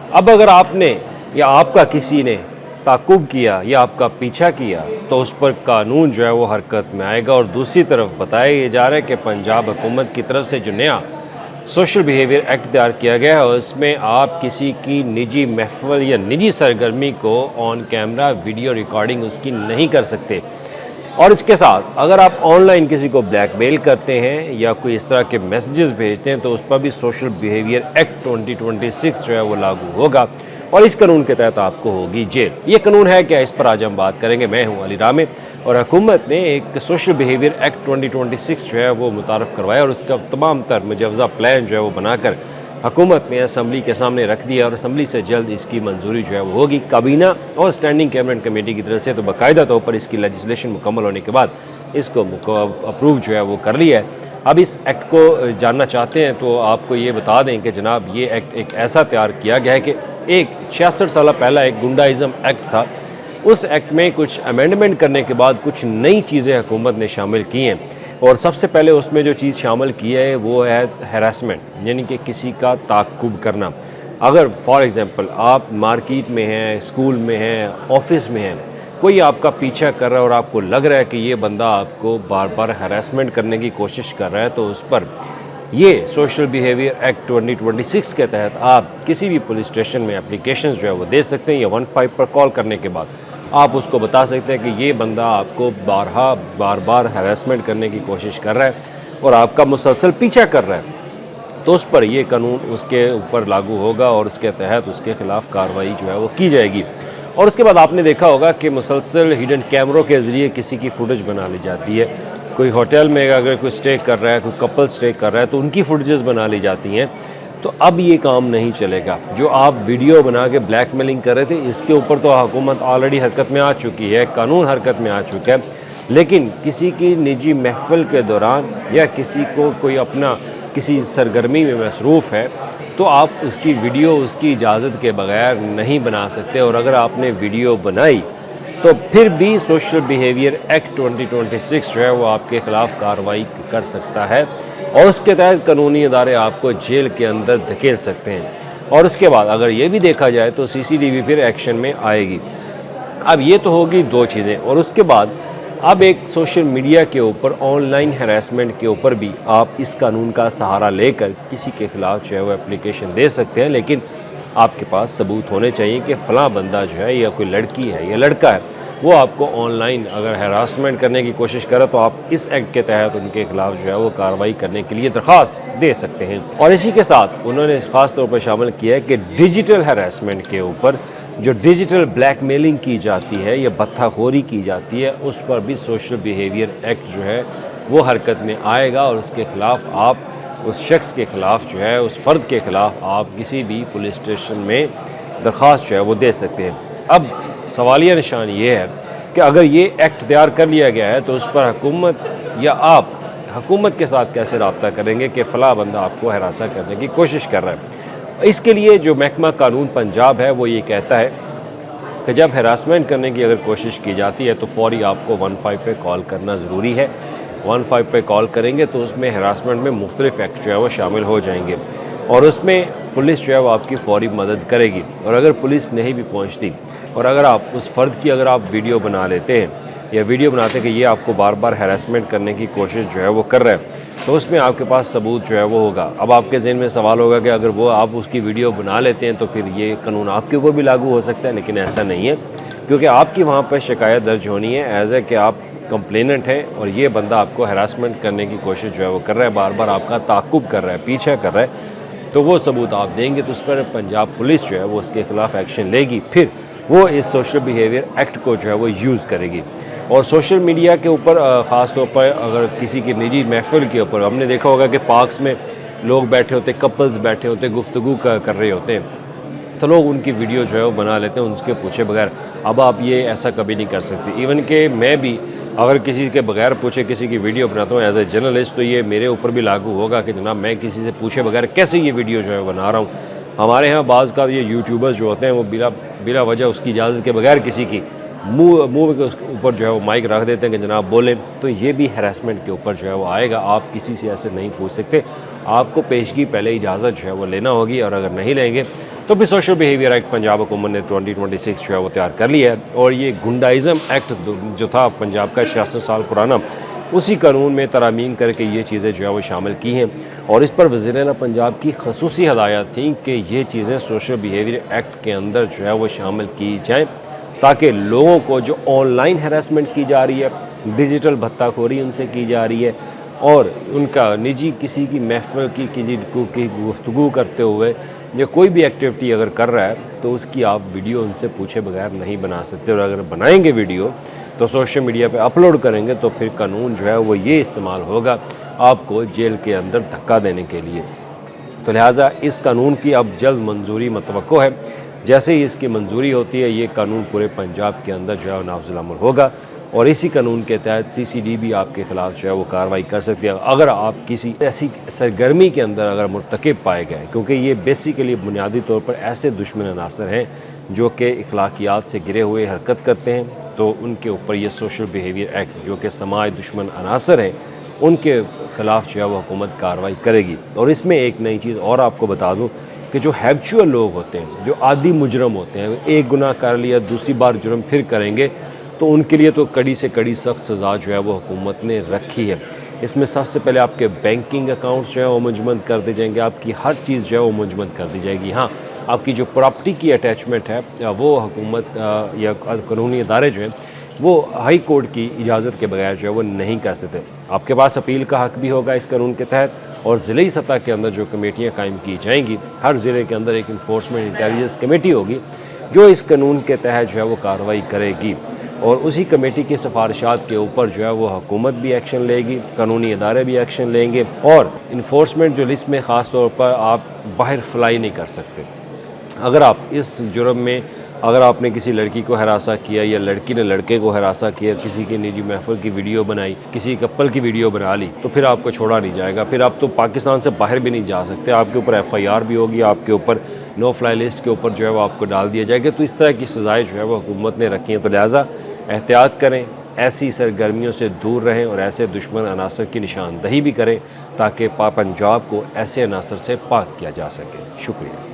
अब अगर आपने या आपका किसी ने ताक़ुब किया या आपका पीछा किया तो उस पर कानून जो है वो हरकत में आएगा। और दूसरी तरफ बताया ये जा रहा है कि पंजाब हुकूमत की तरफ से जो नया सोशल बिहेवियर एक्ट तैयार किया गया है उसमें आप किसी की निजी महफ़िल या निजी सरगर्मी को ऑन कैमरा वीडियो रिकॉर्डिंग उसकी नहीं कर सकते। और इसके साथ अगर आप ऑनलाइन किसी को ब्लैकमेल करते हैं या कोई इस तरह के मैसेजेस भेजते हैं तो उस पर भी सोशल बिहेवियर एक्ट 2026 जो है वो लागू होगा और इस कानून के तहत आपको होगी जेल। ये कानून है क्या, इस पर आज हम बात करेंगे। मैं हूं अली रामे और हुकूमत ने एक सोशल बिहेवियर एक्ट 2026 जो है वो मुतारफ़ करवाया और उसका तमाम तर मुजवज़ा प्लान जो है वो बनाकर हुकूमत ने असम्बली के सामने रख दिया और असम्बली से जल्द इसकी मंजूरी जो है वो होगी। काबीना और स्टैंडिंग कैबिनेट कमेटी की तरफ से तो बाकायदा तौर पर इसकी लेजिस्लेशन मुकम्मल होने के बाद इसको अप्रूव जो है वो कर लिया है। अब इस एक्ट को जानना चाहते हैं तो आपको ये बता दें कि जनाब ये एक्ट एक ऐसा तैयार किया गया है कि एक 66 साल पहला एक गुंडाइज़म एक्ट था, उस एक्ट में कुछ अमेंडमेंट करने के बाद कुछ नई चीज़ें हुकूमत ने शामिल की हैं। और सबसे पहले उसमें जो चीज़ शामिल की है वो है हैरेसमेंट, यानी कि किसी का ताक़ुब करना। अगर फॉर एग्ज़ाम्पल आप मार्केट में हैं, स्कूल में हैं, ऑफिस में हैं, कोई आपका पीछा कर रहा है और आपको लग रहा है कि ये बंदा आपको बार बार हैरेसमेंट करने की कोशिश कर रहा है तो उस पर ये सोशल बिहेवियर एक्ट 2026 के तहत आप किसी भी पुलिस स्टेशन में एप्लीकेशन जो है वो दे सकते हैं या 15 पर कॉल करने के बाद आप उसको बता सकते हैं कि ये बंदा आपको बार बार हैरेसमेंट करने की कोशिश कर रहा है और आपका मुसलसल पीछा कर रहा है, तो उस पर ये कानून उसके ऊपर लागू होगा और उसके तहत उसके ख़िलाफ़ कार्रवाई जो है वो की जाएगी। और उसके बाद आपने देखा होगा कि मुसलसल हिडन कैमरों के ज़रिए किसी की फुटेज बना ली जाती है। कोई होटल में अगर कोई स्टे कर रहा है, कोई कपल स्टे कर रहा है तो उनकी फुटेजेस बना ली जाती हैं। तो अब ये काम नहीं चलेगा। जो आप वीडियो बना के ब्लैकमेलिंग कर रहे थे इसके ऊपर तो हुकूमत ऑलरेडी हरकत में आ चुकी है, कानून हरकत में आ चुका है। लेकिन किसी की निजी महफ़िल के दौरान या किसी को कोई अपना किसी सरगर्मी में मसरूफ़ है तो आप उसकी वीडियो उसकी इजाज़त के बगैर नहीं बना सकते। और अगर आपने वीडियो बनाई तो फिर भी सोशल बिहेवियर एक्ट 2026 जो है वो आपके ख़िलाफ़ कार्रवाई कर सकता है और उसके तहत कानूनी अदारे आपको जेल के अंदर धकेल सकते हैं। और उसके बाद अगर ये भी देखा जाए तो CCTV फिर एक्शन में आएगी। अब ये तो होगी दो चीज़ें। और उसके बाद अब एक सोशल मीडिया के ऊपर ऑनलाइन हैरेसमेंट के ऊपर भी आप इस कानून का सहारा लेकर किसी के ख़िलाफ़ जो है वो एप्लीकेशन दे सकते हैं, लेकिन आपके पास सबूत होने चाहिए कि फ़लाँ बंदा जो है या कोई लड़की है या लड़का है वो आपको ऑनलाइन अगर हैरासमेंट करने की कोशिश करे तो आप इस एक्ट के तहत उनके खिलाफ जो है वो कार्रवाई करने के लिए दरख्वास्त दे सकते हैं। और इसी के साथ उन्होंने ख़ास तौर पर शामिल किया है कि डिजिटल हैरासमेंट के ऊपर जो डिजिटल ब्लैकमेलिंग की जाती है या बत्ताखोरी की जाती है उस पर भी सोशल बिहेवियर एक्ट जो है वो हरकत में आएगा और उसके ख़िलाफ़ आप उस शख्स के ख़िलाफ़ जो है उस फ़र्द के ख़िलाफ़ आप किसी भी पुलिस स्टेशन में दरख्वास्त जो है वो दे सकते हैं। अब सवालिया निशान ये है कि अगर ये एक्ट तैयार कर लिया गया है तो उस पर हुकूमत या आप हुकूमत के साथ कैसे रब्ता करेंगे कि फ़लाँ बंदा आपको हरासा करने की कोशिश कर रहा है। इसके लिए जो महकमा कानून पंजाब है वो ये कहता है कि जब हरासमेंट करने की अगर कोशिश की जाती है तो फ़ौरी आपको 15 पे कॉल करना ज़रूरी है। 15 पे कॉल करेंगे तो उसमें हरासमेंट में मुख्तलिफ एक्ट जो है वो शामिल हो जाएंगे और उसमें पुलिस जो है वो आपकी फ़ौरी मदद करेगी। और अगर पुलिस नहीं भी पहुंचती और अगर आप उस फ़र्द की अगर आप वीडियो बना लेते हैं या वीडियो बनाते हैं कि ये आपको बार बार हैरेसमेंट करने की कोशिश जो है वो कर रहा है तो उसमें आपके पास सबूत जो है वो होगा। अब आपके ज़हन में सवाल होगा कि अगर वो आप उसकी वीडियो बना लेते हैं तो फिर ये कानून आपके ऊपर भी लागू हो सकता है, लेकिन ऐसा नहीं है क्योंकि आपकी वहाँ पर शिकायत दर्ज होनी है एज ए कि आप कंप्लेनेंट हैं और ये बंदा आपको हैरासमेंट करने की कोशिश जो है वो कर रहा है, बार बार आपका ताक़ुब कर रहा है, पीछा कर रहा है। तो वो सबूत आप देंगे तो उस पर पंजाब पुलिस जो है वो उसके ख़िलाफ़ एक्शन लेगी, फिर वो इस सोशल बिहेवियर एक्ट को जो है वो यूज़ करेगी। और सोशल मीडिया के ऊपर ख़ास तौर पर अगर किसी की निजी महफ़िल के ऊपर हमने देखा होगा कि पार्क्स में लोग बैठे होते, कपल्स बैठे होते, गुफ्तगू कर रहे होते हैं तो लोग उनकी वीडियो जो है वो बना लेते हैं उनके पूछे बगैर। अब आप ये ऐसा कभी नहीं कर सकते। इवन कि मैं भी अगर किसी के बगैर पूछे किसी की वीडियो बनाता हूँ एज ए जर्नलिस्ट तो ये मेरे ऊपर भी लागू होगा कि जनाब मैं किसी से पूछे बगैर कैसे ये वीडियो जो है बना रहा हूँ। हमारे यहाँ बाज़ का ये यूट्यूबर्स जो होते हैं वो बिला वजह उसकी इजाज़त के बगैर किसी की मुँह के ऊपर जो है वो माइक रख देते हैं कि जनाब बोलें, तो ये भी हैरेसमेंट के ऊपर जो है वो आएगा। आप किसी से ऐसे नहीं पूछ सकते, आपको पेशगी पहले इजाज़त जो है वो लेना होगी और अगर नहीं लेंगे तो भी सोशल बिहेवियर एक्ट पंजाब हुकूमत ने 2026 जो है वो तैयार कर लिया है, और ये गुंडाइज़म एक्ट जो था पंजाब का 66 साल पुराना, उसी कानून में तरमीम करके ये चीज़ें जो है वो शामिल की हैं। और इस पर वज़ीर-ए-आला पंजाब की खसूसी हदायत थी कि ये चीज़ें सोशल बिहेवियर एक्ट के अंदर जो है वो शामिल की जाएँ, ताकि लोगों को जो ऑनलाइन हैरेसमेंट की जा रही है, डिजिटल भत्ताखोरी उनसे की जा रही है, और उनका निजी किसी की महफ़िल की गुफ्तगू करते हुए या कोई भी एक्टिविटी अगर कर रहा है तो उसकी आप वीडियो उनसे पूछे बगैर नहीं बना सकते, और अगर बनाएंगे वीडियो तो सोशल मीडिया पे अपलोड करेंगे तो फिर कानून जो है वो ये इस्तेमाल होगा आपको जेल के अंदर धक्का देने के लिए। तो लिहाजा इस कानून की अब जल्द मंजूरी मुतवक्को है। जैसे ही इसकी मंजूरी होती है, ये कानून पूरे पंजाब के अंदर जो है नाफिज़ अमल होगा, और इसी कानून के तहत CCDB आपके ख़िलाफ़ जो है वो कार्रवाई कर सकती है अगर आप किसी ऐसी सरगर्मी के अंदर अगर मुर्तकिब पाए गए, क्योंकि ये बेसिकली बुनियादी तौर पर ऐसे दुश्मन अनासर हैं जो कि अखलाकियात से गिरे हुए हरकत करते हैं, तो उनके ऊपर ये सोशल बिहेवियर एक्ट जो कि समाज दुश्मन अनासर हैं उनके ख़िलाफ़ जो है वो हुकूमत कार्रवाई करेगी। और इसमें एक नई चीज़ और आपको बता दूँ कि जो हैबिचुअल लोग होते हैं, जो आदी मुजरम होते हैं, एक गुनाह कर लिया दूसरी बार जुर्म फिर करेंगे, तो उनके लिए तो कड़ी से कड़ी सख्त सज़ा जो है वो हुकूमत ने रखी है। इसमें सबसे पहले आपके बैंकिंग अकाउंट्स जो है वो मुंजमद कर दिए जाएंगे, आपकी हर चीज़ जो है वो मुंजमद कर दी जाएगी। हाँ, आपकी जो प्रॉपर्टी की अटैचमेंट है वो हुकूमत या कानूनी इदारे जो हैं वो हाई कोर्ट की इजाज़त के बगैर जो है वो नहीं कर सकते। आपके पास अपील का हक़ भी होगा इस कानून के तहत, और ज़िले सतह के अंदर जो कमेटियाँ कायम की जाएंगी, हर ज़िले के अंदर एक इन्फोर्समेंट इंटेलिजेंस कमेटी होगी जो इस कानून के तहत जो है वो कार्रवाई करेगी, और उसी कमेटी की सिफारिशात के ऊपर जो है वो हुकूमत भी एक्शन लेगी, कानूनी इदारे भी एक्शन लेंगे, और इन्फोर्समेंट जो लिस्ट में ख़ास तौर पर आप बाहर फ्लाई नहीं कर सकते। अगर आप इस जुर्म में अगर आपने किसी लड़की को हरासा किया या लड़की ने लड़के को हरासा किया, किसी की निजी महफिल की वीडियो बनाई, किसी कपल की वीडियो बना ली, तो फिर आपको छोड़ा नहीं जाएगा, फिर आप तो पाकिस्तान से बाहर भी नहीं जा सकते, आपके ऊपर FIR भी होगी, आपके ऊपर नो फ्लाई लिस्ट के ऊपर जो है वो आपको डाल दिया जाएगा। तो इस तरह की सज़ाएँ जो है वो हुकूमत ने रखी हैं। तो लिहाजा एहतियात करें, ऐसी सरगर्मियों से दूर रहें, और ऐसे दुश्मन अनासर की निशानदही भी करें ताकि पंजाब को ऐसे अनासर से पाक किया जा सके। शुक्रिया।